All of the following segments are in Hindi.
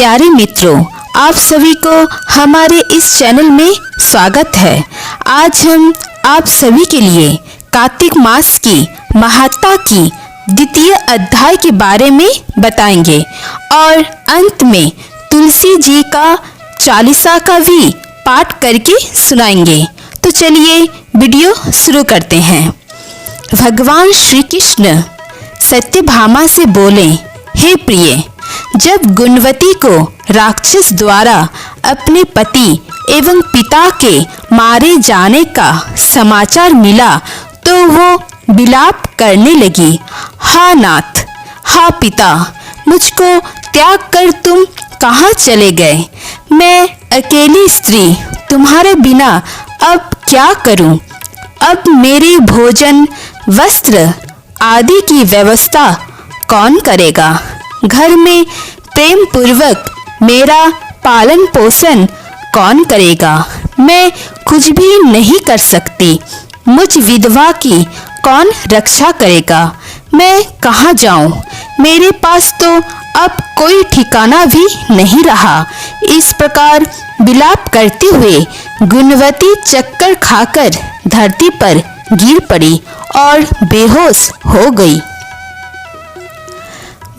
प्यारे मित्रों, आप सभी को हमारे इस चैनल में स्वागत है। आज हम आप सभी के लिए कार्तिक मास की महत्ता की द्वितीय अध्याय के बारे में बताएंगे और अंत में तुलसी जी का चालीसा का भी पाठ करके सुनाएंगे। तो चलिए वीडियो शुरू करते हैं। भगवान श्री कृष्ण सत्यभामा से बोले, हे प्रिय, जब गुणवती को राक्षस द्वारा अपने पति एवं पिता के मारे जाने का समाचार मिला तो वो विलाप करने लगी। हा नाथ, हा पिता, मुझको त्याग कर तुम कहाँ चले गए? मैं अकेली स्त्री तुम्हारे बिना अब क्या करूं? अब मेरी भोजन, वस्त्र आदि की व्यवस्था कौन करेगा? घर में प्रेम पूर्वक मेरा पालन पोषण कौन करेगा? मैं कुछ भी नहीं कर सकती। मुझ विधवा की कौन रक्षा करेगा? मैं कहाँ जाऊं? मेरे पास तो अब कोई ठिकाना भी नहीं रहा। इस प्रकार विलाप करते हुए गुणवती चक्कर खाकर धरती पर गिर पड़ी और बेहोश हो गई।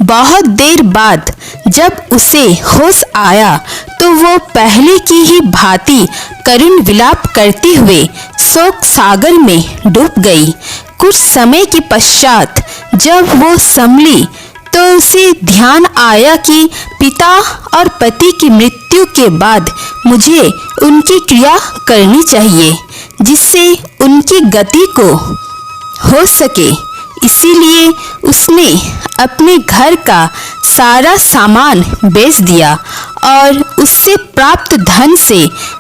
बहुत देर बाद जब उसे होश आया तो वो पहले की ही भांति करुण विलाप करते हुए शोक सागर में डूब गई। कुछ समय के पश्चात जब वो संभली तो उसे ध्यान आया कि पिता और पति की मृत्यु के बाद मुझे उनकी क्रिया करनी चाहिए जिससे उनकी गति को हो सके। इसीलिए उसने अपने घर का सारा सामान बेच दिया और उससे प्राप्त धन से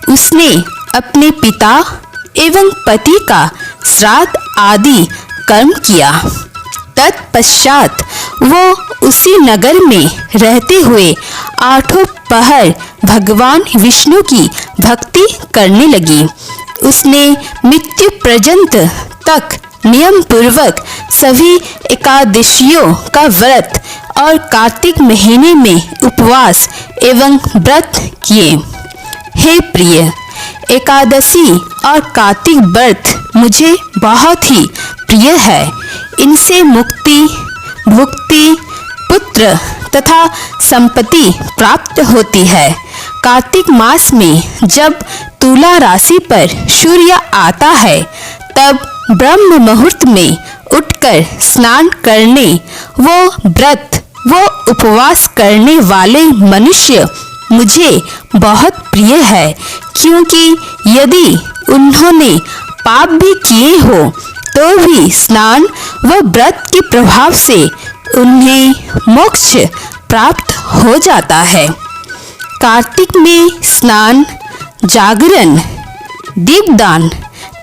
उसने अपने पिता एवं पति का श्राद्ध आदि कर्म किया। तत्पश्चात वो उसी नगर में रहते हुए आठों पहर भगवान विष्णु की भक्ति करने लगी। उसने मृत्यु पर्यंत तक नियम पूर्वक सभी एकादशियों का व्रत और कार्तिक महीने में उपवास एवं व्रत किए। हे प्रिय, एकादशी और कार्तिक व्रत मुझे बहुत ही प्रिय है। इनसे मुक्ति, भुक्ति, पुत्र तथा संपत्ति प्राप्त होती है। कार्तिक मास में जब तुला राशि पर सूर्य आता है तब ब्रह्म मुहूर्त में उठकर स्नान करने, वो व्रत, वो उपवास करने वाले मनुष्य मुझे बहुत प्रिय है, क्योंकि यदि उन्होंने पाप भी किए हो तो भी स्नान व व्रत के प्रभाव से उन्हें मोक्ष प्राप्त हो जाता है। कार्तिक में स्नान, जागरण, दीपदान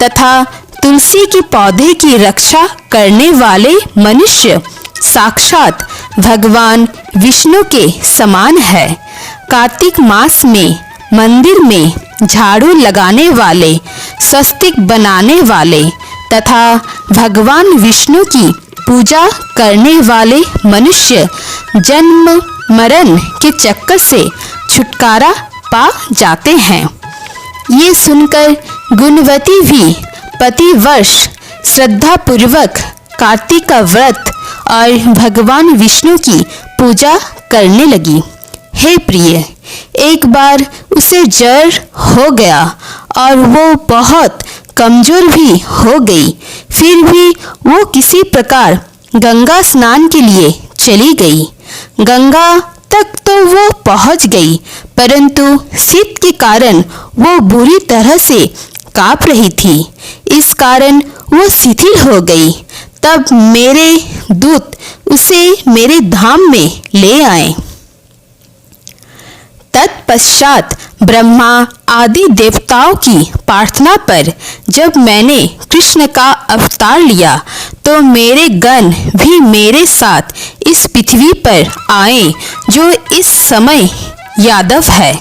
तथा तुलसी के पौधे की रक्षा करने वाले मनुष्य साक्षात भगवान विष्णु के समान है। कार्तिक मास में मंदिर में झाड़ू लगाने वाले, स्वस्तिक बनाने वाले तथा भगवान विष्णु की पूजा करने वाले मनुष्य जन्म मरण के चक्कर से छुटकारा पा जाते हैं। ये सुनकर गुणवती भी प्रतिवर्ष श्रद्धा पूर्वक कार्तिक का व्रत और भगवान विष्णु की पूजा करने लगी। हे प्रिय, एक बार उसे ज्वर हो गया और वो बहुत कमजोर भी हो गई। फिर भी वो किसी प्रकार गंगा स्नान के लिए चली गई। गंगा तक तो वो पहुंच गई, परंतु शीत के कारण वो बुरी तरह से कांप रही थी। इस कारण वो शिथिल हो गई। तब मेरे दूत उसे मेरे धाम में ले आए। तत्पश्चात ब्रह्मा आदि देवताओं की प्रार्थना पर जब मैंने कृष्ण का अवतार लिया तो मेरे गण भी मेरे साथ इस पृथ्वी पर आए जो इस समय यादव है।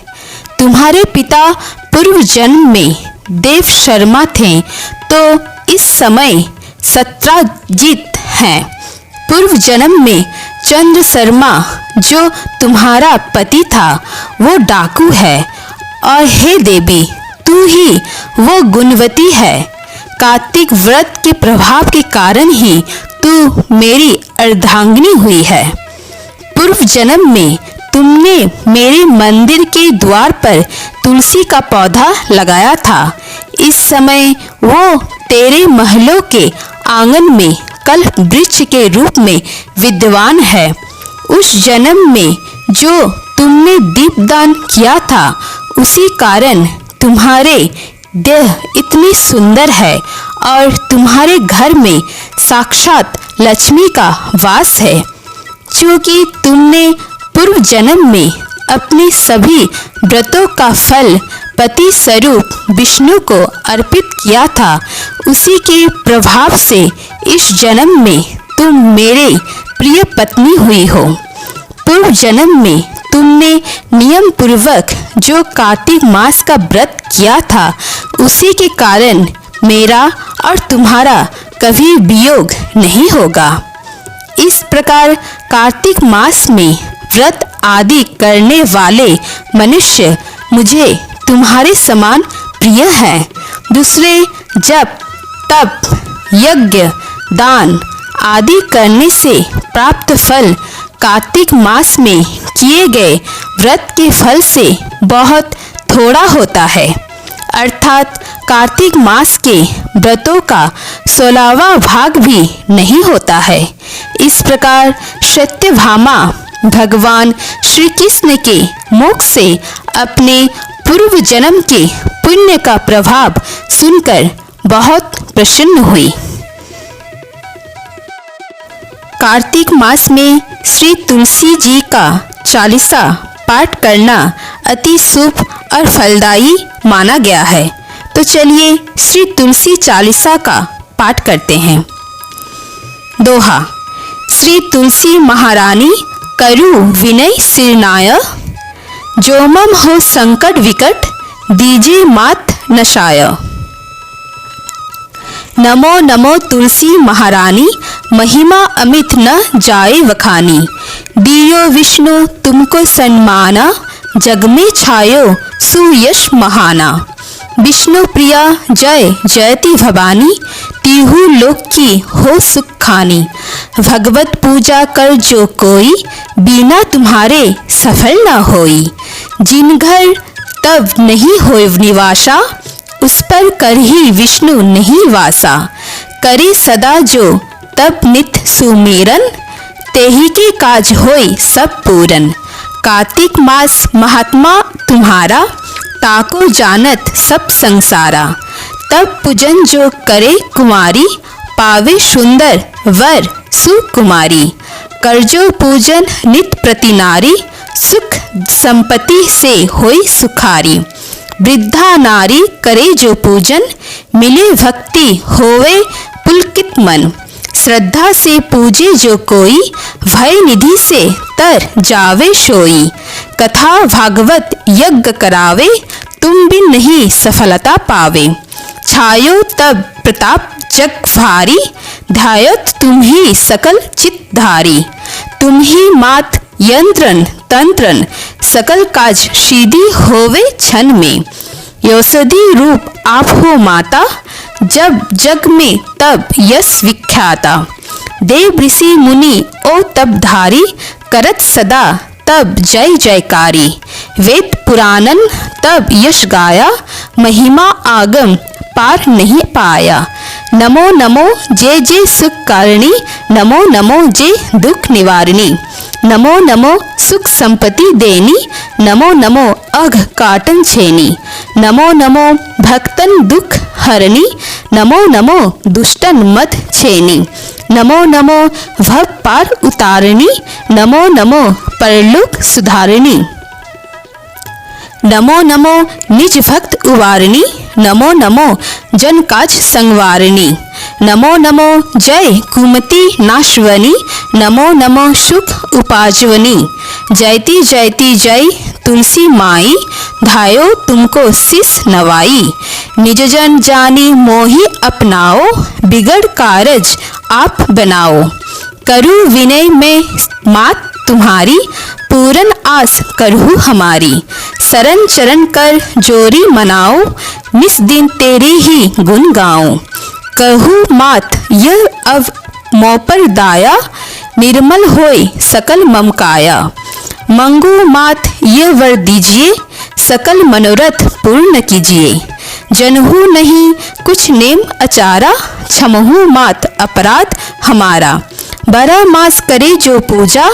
तुम्हारे पिता पूर्व जन्म में देव शर्मा थे तो इस समय सत्राजित हैं। पूर्व जन्म में चंद्र शर्मा जो तुम्हारा पति था वो डाकू है, और हे देवी तू ही वो गुणवती है। कार्तिक व्रत के प्रभाव के कारण ही तू मेरी अर्धांगिनी हुई है। पूर्व जन्म में तुमने मेरे मंदिर के द्वार पर तुलसी का पौधा लगाया था। इस समय वो तेरे महलों के आंगन में कल्प वृक्ष के रूप में विद्यमान है। उस जन्म में जो तुमने दीपदान किया था उसी कारण तुम्हारे देह इतनी सुंदर है और तुम्हारे घर में साक्षात लक्ष्मी का वास है। क्योंकि तुमने पूर्व जन्म में अपने सभी व्रतों का फल पति स्वरूप विष्णु को अर्पित किया था, उसी के प्रभाव से इस जन्म में तुम मेरे प्रिय पत्नी हुई हो। पूर्व जन्म में तुमने नियम पूर्वक जो कार्तिक मास का व्रत किया था उसी के कारण मेरा और तुम्हारा कभी वियोग नहीं होगा। इस प्रकार कार्तिक मास में व्रत आदि करने वाले मनुष्य मुझे तुम्हारे समान प्रिय हैं। दूसरे जप तप यज्ञ दान आदि करने से प्राप्त फल कार्तिक मास में किए गए व्रत के फल से बहुत थोड़ा होता है। अर्थात कार्तिक मास के व्रतों का 16वां भाग भी नहीं होता है। इस प्रकार सत्यभामा भगवान श्री कृष्ण के मुख से अपने पूर्व जन्म के पुण्य का प्रभाव सुनकर बहुत प्रसन्न हुई। कार्तिक मास में श्री तुलसी जी का चालीसा पाठ करना अति शुभ और फलदायी माना गया है। तो चलिए श्री तुलसी चालीसा का पाठ करते हैं। दोहा। श्री तुलसी महारानी करु विनय सिरनाय, जो मम हो संकट विकट दीजिए मात नशाय। नमो नमो तुलसी महारानी, महिमा अमित न जाए वखानी। दियो विष्णु तुमको सन्माना, जग में छायो सुयश महाना। विष्णु प्रिया जय जयति भवानी, तिहु लोक की हो सुख खानी। भगवत पूजा कर जो कोई, बिना तुम्हारे सफल न होई। जिन घर तब नहीं होय निवासा, उस पर कर ही विष्णु नहीं वासा। करे सदा जो तब नित सुमेरन, तेहि के काज होय सब पूरन। कार्तिक मास महात्मा तुम्हारा, ताको जानत सब संसारा। तब पूजन जो करे कुमारी, पावे सुंदर वर सुकुमारी। करजो पूजन नित प्रति नारी, सुख संपत्ति से होई सुखारी। वृद्धा नारी करे जो पूजन, मिले भक्ति होवे पुलकित मन। श्रद्धा से पूजे जो कोई, भय निधि से तर जावे सोई। कथा भागवत यज्ञ करावे, तुम बिन नहीं सफलता पावे। छायो तब प्रताप जग भारी, ध्यायत तुम ही सकल चित्तधारी। तुम ही मात यंत्रन तंत्रन, सकल काज सीधी होवे क्षण में। यौषधि रूप आप हो माता, जब जग में तब यश विख्याता। देव ऋषि मुनि ओ तब धारी, करत सदा तब जय जयकारी। वेद पुराणन तब यश गाया, महिमा आगम पार नहीं पाया। नमो नमो जय जय सुख कारिणी, नमो नमो जय दुख निवारिणी। नमो नमो सुख संपत्ति देनी, नमो नमो अघ काटन छेनी। नमो नमो भक्तन दुख हरणी, नमो नमो दुष्टन मत छेनी। नमो नमो भव पार उतारणी, नमो नमो परलोक सुधारिणी। नमो नमो निज भक्त उवारिणी, नमो नमो जन काज संवारिणी। नमो नमो जय कुमति नाशवनी, नमो नमो सुख उपाजवनी। जयति जयति जय तुलसी माई, धायो तुमको शिष नवाई। निज जन जानी मोहि अपनाओ, बिगड़ कारज आप बनाओ। करु विनय में मात तुम्हारी, पूरन आस करहु हमारी। शरण चरण कर जोरी मनाओ, निस दिन तेरे ही गुण गाओ। कहू मात यह अब मों पर दाया, निर्मल होय सकल मम काया। मंगू मात यह वर दीजिए, सकल मनोरथ पूर्ण कीजिए। जनहु नहीं कुछ नेम अचारा, क्षमहु मात अपराध हमारा। 12 मास करे जो पूजा,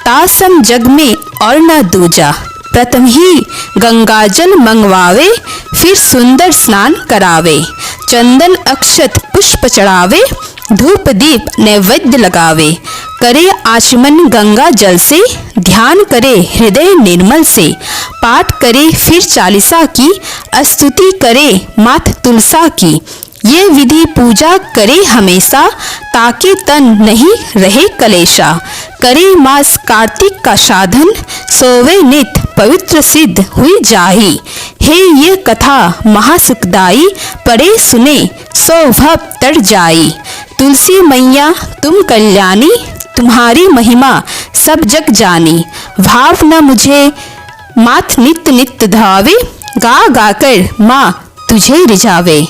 तासम जग में और न दूजा। प्रथम ही गंगाजल मंगवावे, फिर सुंदर स्नान करावे। चंदन अक्षत पुष्प चढ़ावे, धूप दीप नैवेद्य लगावे। करे आचमन गंगा जल से, ध्यान करे हृदय निर्मल से। पाठ करे फिर चालीसा की, स्तुति करे मात तुलसा की। ये विधि पूजा करे हमेशा, ताकि तन नहीं रहे कलेशा। करे मास कार्तिक का साधन, सोवे नित पवित्र सिद्ध हुई जाही। हे ये कथा महासुखदाई, पढ़े सुने सो भव तर जाई। तुलसी मैया तुम कल्याणी, तुम्हारी महिमा सब जग जानी। भाव न मुझे मात नित्य नित्य धावे, गा गाकर माँ तुझे रिझावे।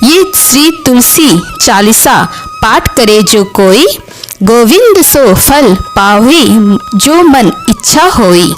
ये श्री तुलसी चालीसा पाठ करे जो कोई, गोविंद सो फल पावे जो मन इच्छा होई।